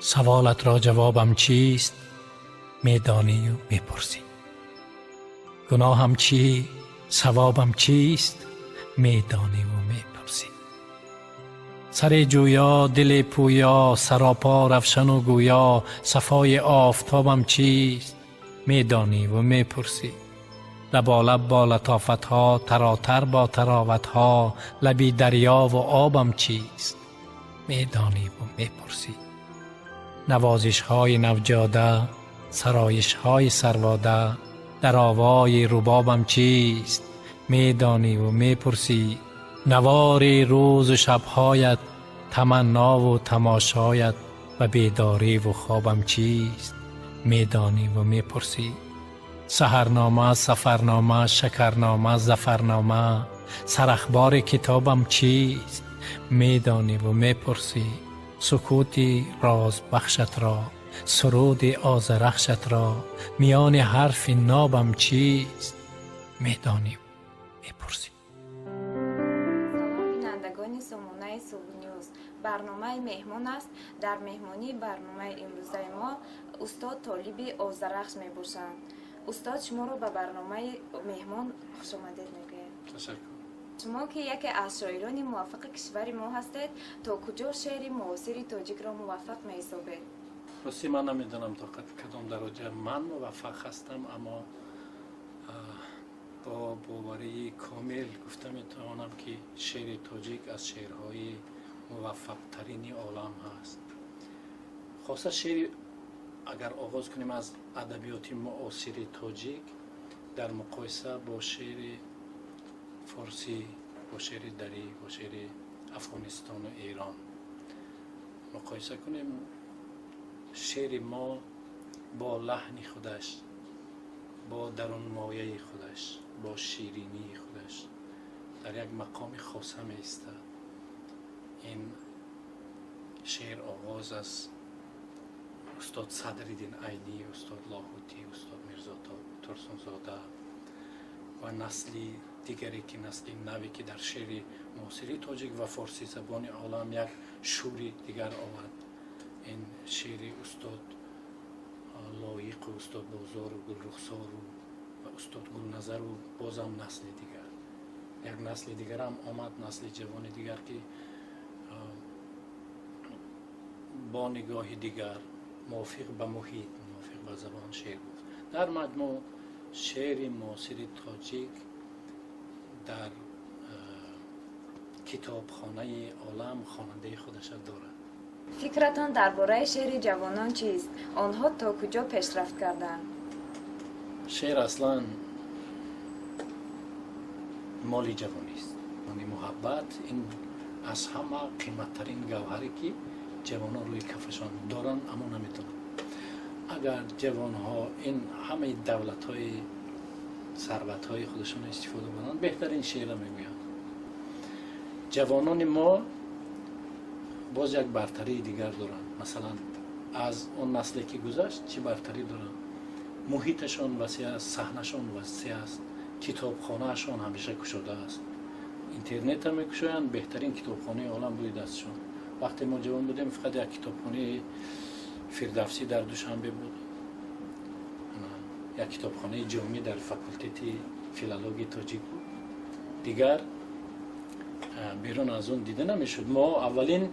سوالت را جوابم چیست میدانی و میپرسی، گناهم چی ثوابم چیست میدانی و میپرسی. سر جویا دل پویا سراپا رفشن و گویا، صفای آفتابم چیست میدانی و میپرسی. لبالب با لطافت ها تراتر با تراوت ها، لبی دریا و آبم چیست میدانی و میپرسی. نوازش های نوجاده سرایش های سرواده، در آوای ربابم چیست میدانی و میپرسی. نوار روز و شبهایت تمنا و تماشایت، و بیداری و خوابم چیست میدانی و میپرسی. سحرنامه سفرنامه شکرنامه ظفرنامه، سراخبار کتابم چیست میدانی و میپرسی. سکوتی راز بخشت را سرود آذرخشت را، میان حرف نابم چیست میدانی و میپرسی. سلام بینندگان سامانه صبح نیوز، برنامه مهمان است. در مهمانی برنامه امروزه ما استاد طالبی آذرخش می باشند. استاد شما رو به برنامه مهمان خوش آمدید میگویم. تشکر. شما که یکی از شاعران موفق کشور ما هستید، تا کجا شعر معاصر تاجیک را موفق می حسابید؟ راستی من نمیدونم تا کدام درجه من موفق هستم، اما با باوری کامل گفته میتوانم که شعر تاجیک از شعرهای موفق ترین عالم هست. خاصه شعر اگر آغاز کنیم از ادبیات معاصر تاجیک در مقایسه با شعر فارسی، با شعر دری، با شعر افغانستان و ایران مقایسه کنیم، شعر ما با لحن خودش، با درون مایه خودش، با شیرینی خودش در یک مقام خاصه می ایستد. این شعر آغاز از استاد صدرالدین عینی، استاد لاهوتی، استاد میرزا ترسونزاده و نسلی دیگری که نسلی نوی که در شعر معاصر تاجیک و فارسی زبان عالم یک شوری دیگر آورد. این شعر استاد لایق و استاد بازار و گل رخسار و استاد گل نظر و بازم نسل دیگر، یک نسل دیگر هم آمد، نسل جوان دیگر که با نگاه دیگر موافق به محیط، موافق به زبان شعر بود. در مجموع شعر معاصر تاجیک در کتابخانه عالم خواننده خودش دارد. فکرتان درباره شعر جوانان چیست؟ آنها تا کجا پیشرفت کردند؟ شعر اصلا مال جوانی است. یعنی محبت این از همه قیمتترین گوهری که جوانان روی کفشان دارن، اما نمیتونن. اگر جوان ها این همه دولت های ثروت های خودشون استفاده کنن، بهترین شعر میگویند. جوانان ما باز یک برتری دیگر دارن. مثلا از اون نسلی که گذشت چه برتری دارن؟ محیطشان وسیع است، صحنه‌شان وسیع است، کتابخانه‌شان همیشه گشوده است، اینترنت هم می‌گشایند، بهترین کتابخانه عالم روی دستشان. وقتی ما جوان بودیم فقط یک کتابخانه فردوسی در دوشنبه بود، یک کتابخانه جامعی در فاکولته فیلولوژی تاجیک بود، دیگر بیرون از اون دیده نمیشد. ما اولین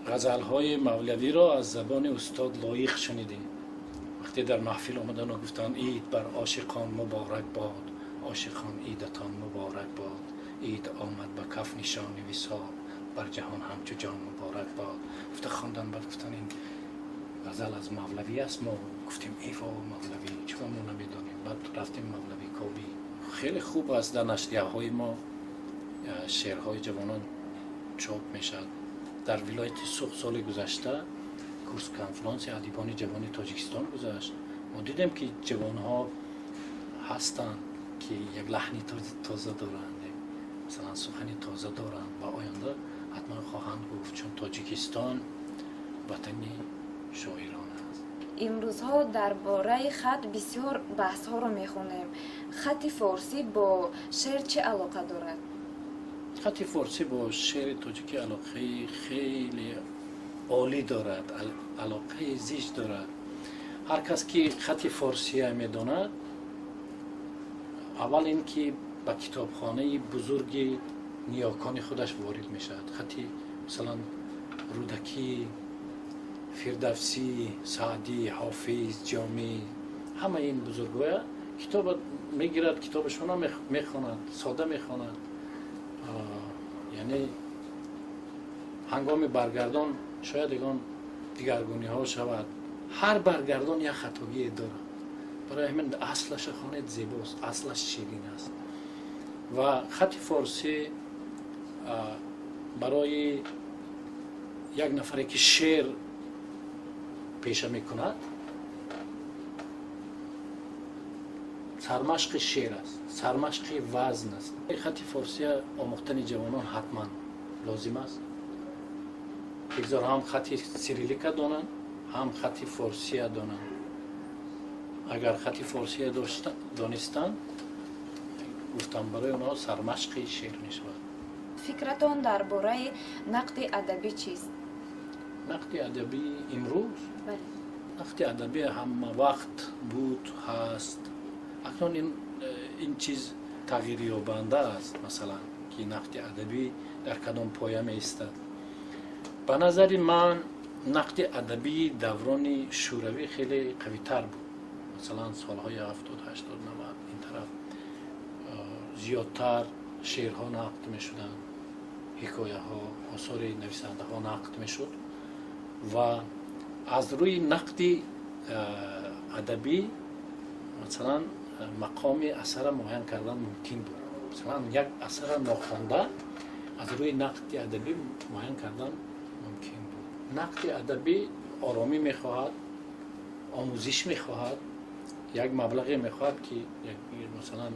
غزل‌های مولوی را از زبان استاد لایق شنیدیم. وقتی در محفل آمدن و گفتن عید بر عاشقان مبارک باد، عاشقان عیدتان مبارک باد، عید آمد به کف نشان وصال، بر جهان همچو جان مبارک باد. گفته خواندن، بعد گفتن این غزل از مولوی است. ما گفتیم ایوا مولوی، چرا ما نمیدانیم؟ بعد رفتیم مولوی کابی. خیلی خوب است در نشریه‌های ما شعرهای جوانان چاپ میشد. در ولایت سوخت سال گذشته کورس کنفرانس ادیبان جوان تاجیکستان گذشت. ما دیدیم که جوان ها هستند که یک لحنی تازه دارند، مثلا سخنی تازه دارند و آینده حتما خواهند گفت، چون تاجیکستان وطن شاعران است. имрӯзҳо дар бораи хат бисёр баҳсҳоро мехонем. Хати форсӣ бо шеър чӣ алоқа дорад? خط فارسی با شعر تاجیکی علاقه خیلی عالی دارد، علاقه زیست دارد. هر کس که خط فارسی میداند، اول اینکه به کتابخانه بزرگ نیاکان خودش وارد میشد. خطی مثلا رودکی، فردوسی، سعدی، حافظ، جامی، همه این بزرگوار کتاب میگیرد، کتابشون را میخواند، ساده میخواند. یعنی هنگام برگردان شاید دیگرگونی ها شود. هر برگردان یک خطاگی دارد. برای همین اصلش خوانید زیباست، اصلش شیرین است. و خط فارسی برای یک نفری که شعر پیشه میکند سرمشق شعر است، سرمشق وزن است. خط فارسی آموختن جوانان حتما لازم است. بگذار هم خط سیریلیک دانند، هم خط فارسی دانند. اگر خط فارسی دانستند، گفتم برای اونها سرمشق شعر میشود. فکرتان درباره نقد ادبی چیست؟ نقد ادبی امروز، بله. نقد ادبی همه وقت بود هست. اکنون این چیز تغییر یابنده است. مثلا که نقد ادبی در کدام پایه می ایستد. به نظر من نقد ادبی دوران شوروی خیلی قوی تر بود. مثلا سالهای 70 80 90 این طرف زیادتر شعرها نقد می شدن، حکایه ها، آثار نویسنده ها نقد می شد و از روی نقد ادبی مثلا مقام اثر معین کردن ممکن بود. مثلا یک اثر ناخوانده از روی نقد ادبی معین کردن ممکن بود. نقد ادبی آرامی میخواهد، آموزش میخواهد، یک مبلغی میخواهد که مثلا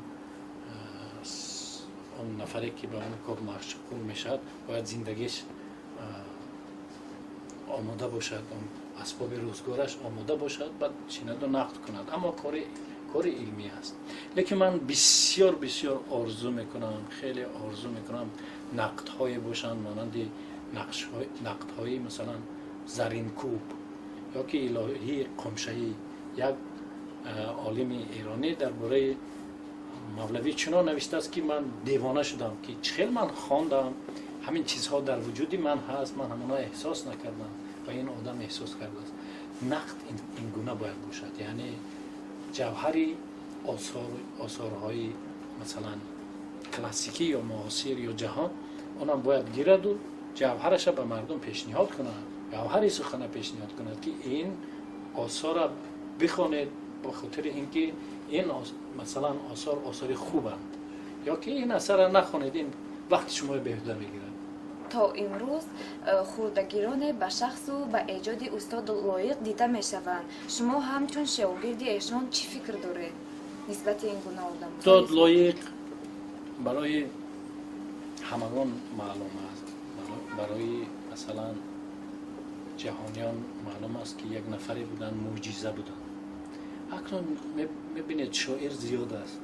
اون نفری که به اون کار مشغول میشد باید زندگیش آماده باشد، اون اسباب روزگارش آماده باشد، بعد شنید و نقد کند. اما کار علمی است. لیکن من بسیار آرزو میکنم، خیلی آرزو میکنم نقدهای باشند مانند نقدهای مثلا زرین کوب یا که الهی قمشه‌ای، یک عالم ایرانی درباره مولوی چنان نوشته است که من دیوانه شدم که چخیل من خواندم، همین چیزها در وجود من هست، من همانا احساس نکردم و این آدم احساس کرده است. نقد این گونه باید باشد. یعنی جوهری آثارهای مثلا کلاسیکی یا معاصر یا جهان اونم باید گیرد و جوهرش به مردم پیشنهاد کند، جوهری سخن پیشنهاد کند که این آثار را بخوانید با خاطر اینکه این مثلا آثار خوبند، یا که این اثر را نخوانید این وقت شما بهوده میگیرد. تا امروز خردگیران به شخص و به ایجاد استاد لایق دیده میشوند. شما همچون شاگردی ایشان چی فکر دارید نسبت این گونه آدم؟ استاد لایق برای همگان معلوم است. برای مثلا جهانیان معلوم است که یک نفری بودن، معجزه بودن. اکنون میبینید شاعر زیاد است.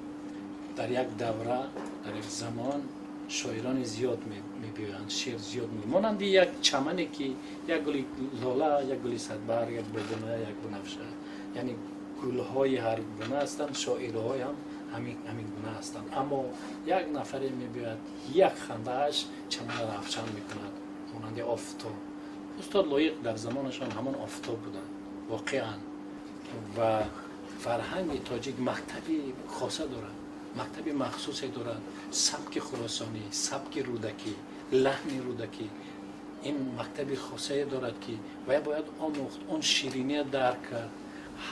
در یک دوره، در یک زمان شاعران زیاد میبیایند، شعر زیاد میمانند. یک چمنی که یک گل لاله، یک گل صدبر، یک بلبله، یک بنفشه، یعنی گلهای هر گونه هستند، شاعرهای هم همین گونه هستند. اما یک نفری میبیاید یک خندهش چمن را افشان میکند مانند آفتاب. استاد لایق در زمانشان همان آفتاب بودند واقعا. و فرهنگ تاجیک مکتبی خاصه دارد، مکتبی مخصوصی دارد، سبک خراسانی، سبک رودکی، لحن رودکی. این مکتبی خاصی دارد که باید آموخت، اون شیرینی درک کرد.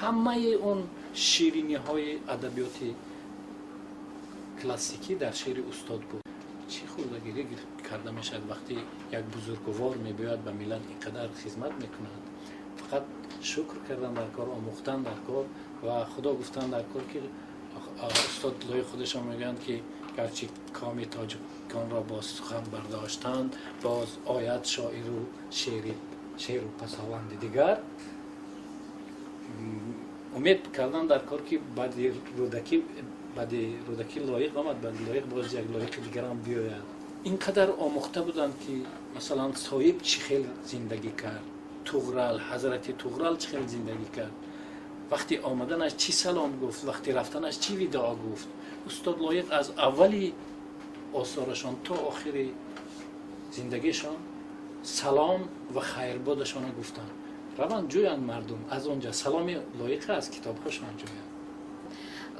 همه اون شیرینی های ادبیاتی کلاسیکی در شعر استاد بود. چی خردگیری کرده میشد وقتی یک بزرگوار میباید به ملت اینقدر خدمت میکند. فقط شکر کردن در کار، آموختن در کار و خدا گفتن در کار که استاد لای خودشان میگن که گرچه کام تاجیکان را با سخن برداشتند، باز آید شاعر و شعر و پسوند دیگر امید کردن در کار که بعد رودکی لایق آمد، بعد لایق باز یک لایق دیگر هم بیاید. اینقدر آموخته بودند که مثلا صاحب چی خیلی زندگی کرد، طغرل، حضرت طغرل چی خیلی زندگی کرد، وقتی آمدنش چی سلام گفت، وقتی رفتنش چی وداع گفت. استاد لایق از اولی آثارشان تا آخری زندگیشان سلام و خیربادشان گفتن. روان جویند مردم از اونجا سلام لایق است کتابشان جویند.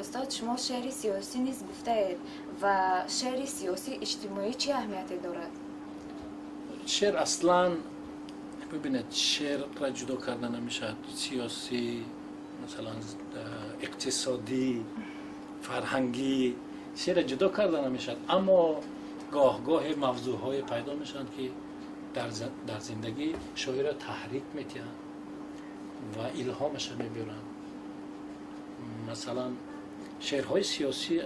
استاد شما شعر سیاسی نیز گفته اید و شعر سیاسی اجتماعی چه اهمیتی دارد؟ شعر اصلا ببینید شعر را جدا کردن نمیشد. سیاسی، مثلا اقتصادی، فرهنگی، شعر جدا کردن نمیشد. اما گاه موضوعهای پیدا میشن که در زندگی شاعر را تحریک میتین و الهامش میبرن. مثلا شعرهای سیاسی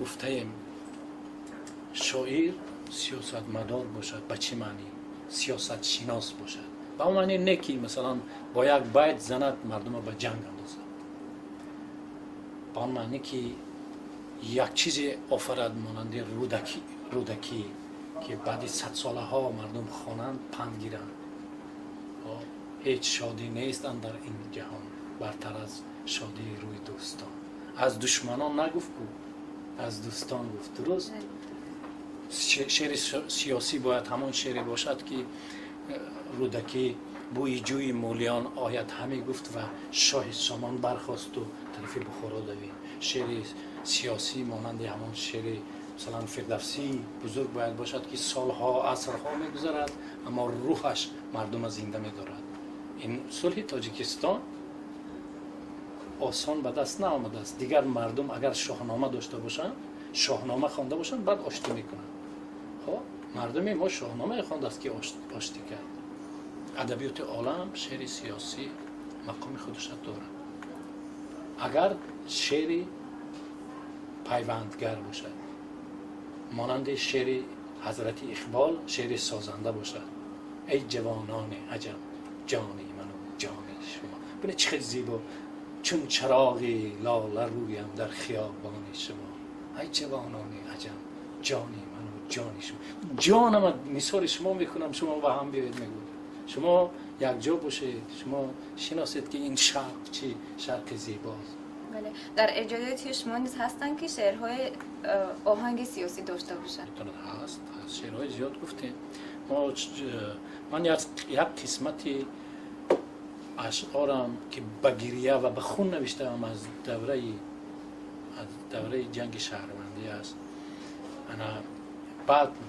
گفته ایم شاعر سیاستمدار باشد. به چه معنی؟ سیاست شناس باشد. به اون معنی نه که مثلا با یک بیت زند مردم به جنگ اندازد. به اون معنی که یک چیزی آفرد مانند رودکی که بعد 100 ساله ها مردم خوانند پند گیرند. هیچ شادی نیست در این جهان برتر از شادی روی دوستان. از دشمنان نگفت کو، از دوستان گفت. درست؟ شعر سیاسی باید همان شعری باشد که رودکی بوی جوی مولیان آید همه گفت و شاه سامان برخواست و طرف بخارا دوید. شعر سیاسی مانند همان شعر مثلا فردوسی بزرگ باید باشد که سالها عصرها میگذرد اما روحش مردم زنده میدارد. این صلح تاجیکستان آسان به دست نآمده است. دیگر مردم اگر شاهنامه داشته باشند، شاهنامه خوانده باشند، بعد آشتی میکنند. خب مردم ما شاهنامه خوانده است که آشتی کرد. ادبیات عالم شعر سیاسی مقام خودش دارد. اگر شعر پیوندگر باشد، مانند شعر حضرت اقبال شعر سازنده باشد. ای جوانان عجم جانی من و جانی شما. ببینید چه زیبا، چون چراغی لاله رویم در خیابان شما. ای جوانان عجم جانی من و جانی شما. جانم مثال شما میکنم، شما با هم بیاید میگوید. شما یک جا باشید، شما شناسید که این شرق چی شرق زیباست. بله. در ایجادات شما نیز هستند که شعرهای آهنگ سیاسی داشته باشند؟ هست شعرهای زیاد گفتیم. من یک قسمتی اشعارم که به گریه و به خون نوشتم از دوره جنگ شهروندی است.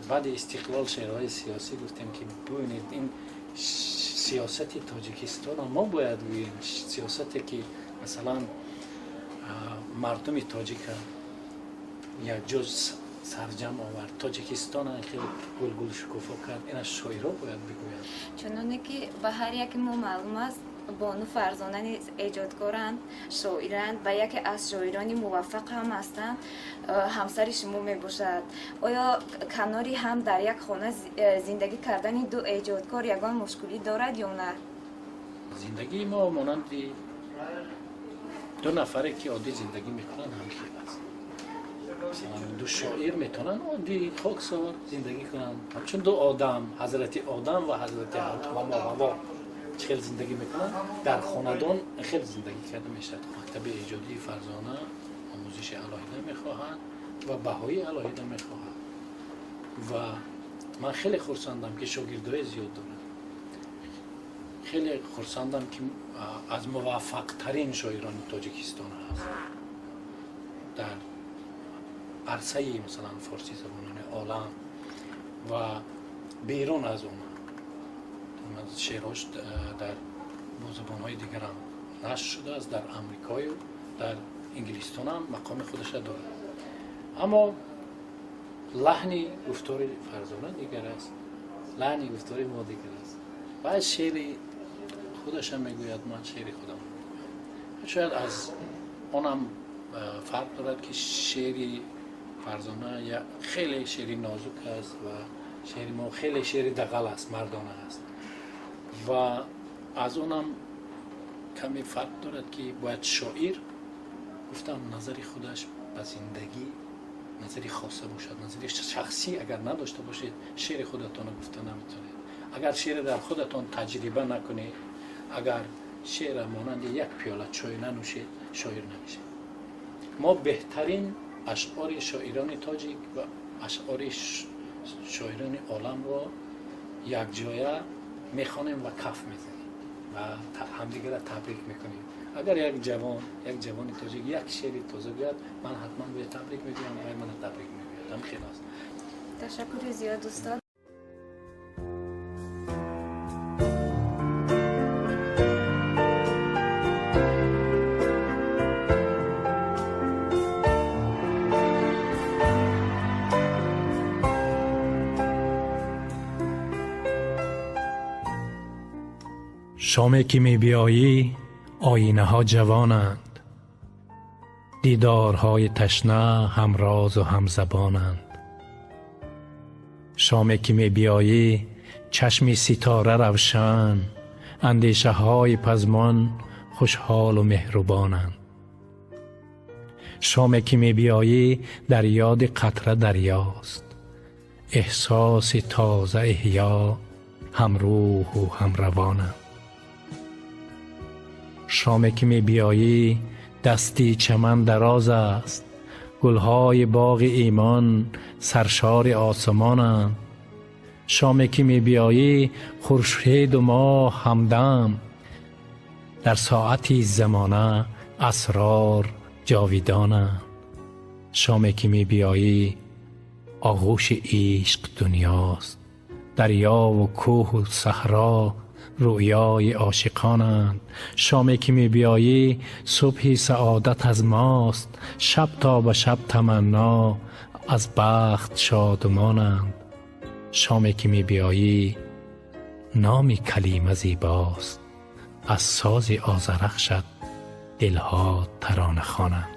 بعد استقلال شعرهای سیاسی گفتیم که ببینید این سیاست تاجیکستان ما باید بگوییم. سیاستی که مثلا مردم تاجیک یک جز سرجم آورد، تاجیکستان خیلی گل شکوفا کرد. این شاعرها باید بگویند. چنانه که به هر یک ما معلوم است بانو فرزانه نیز ایجادکارند، شاعرند و یکی از شاعران موفق هم هستند. همسر شما می باشد. آیا کناری هم در یک خانه زندگی کردن دو ایجادکار یگان مشکلی دارد یا نه؟ زندگی ما مانند دو نفره که عادی زندگی میکنن هم خیلی است. مثلا دو شاعر میتونن عادی خاکسار زندگی کنن، همچون دو آدم، حضرت آدم و حضرت حوا خیلی زندگی میکنن. در خاندان خیلی زندگی کرده میشد. مکتب ایجادی فرزانه آموزش علاهیده میخواهند و بهایی علاهیده میخواهند و من خیلی خرسندم که شاگردای زیاد دارم. خیلی خرسندم که از موفق ترین شاعران تاجیکستان هست در عرصه مثلا فارسی زبانان عالم و بیرون از اون. شعرهاش در زبانهای دیگر هم نشر شده است، در امریکا و در انگلستان هم مقام خودش دارد. اما لحنی گفتار فرزانه دیگر است، لحنی گفتار ما دیگر است. بعد شعری خودش هم میگوید من شعر خودم میگویم. شاید از آنم فرق دارد که شعری فرزانه خیلی شعری نازک است و شعر ما خیلی شعری دغل است، مردانه است و از اونم کمی فرق دارد که باید شاعر گفتم نظر خودش به زندگی نظری خاصه باشد، نظری شخصی اگر نداشته باشید شعر خودتان گفته نمیتونید. اگر شعر در خودتان تجربه نکنید، اگر شعر مانند یک پیاله چای ننوشید شاعر نمیشید. ما بهترین اشعار شاعران تاجیک و اشعار شاعران عالم را یک جایه میخوانیم و کف میزنیم و همدیگه را تبریک میکنیم. اگر یک جوان تاجیک یک شعر تازه بیاد، من حتما به تبریک میگویم و من تبریک میگویم. خیلی است. تشکر زیاد استاد. شامی که می بیایی آینه ها جوانند، دیدارهای تشنه همراز و همزبانند. شامی که می بیایی چشم ستاره روشن، اندیشه های پزمان خوشحال و مهربانند. شامی که می بیایی در یاد قطره دریاست، احساس تازه احیا همروح و همروانند. شامی که می بیایی دستی چمن دراز است، گلهای باغ ایمان سرشار آسمانند. شامی که می بیایی خورشید و ماه همدم، در ساعتی زمانه اسرار جاویدانند. شامی که می بیایی آغوش عشق دنیاست، دریا و کوه و صحرا رویای عاشقانند. شامی که می بیایی صبح سعادت از ماست، شب تا به شب تمنا از بخت شادمانند. شامی که می بیایی نامی کلمه زیباست، از ساز آذرخشت دلها ترانه خوانند.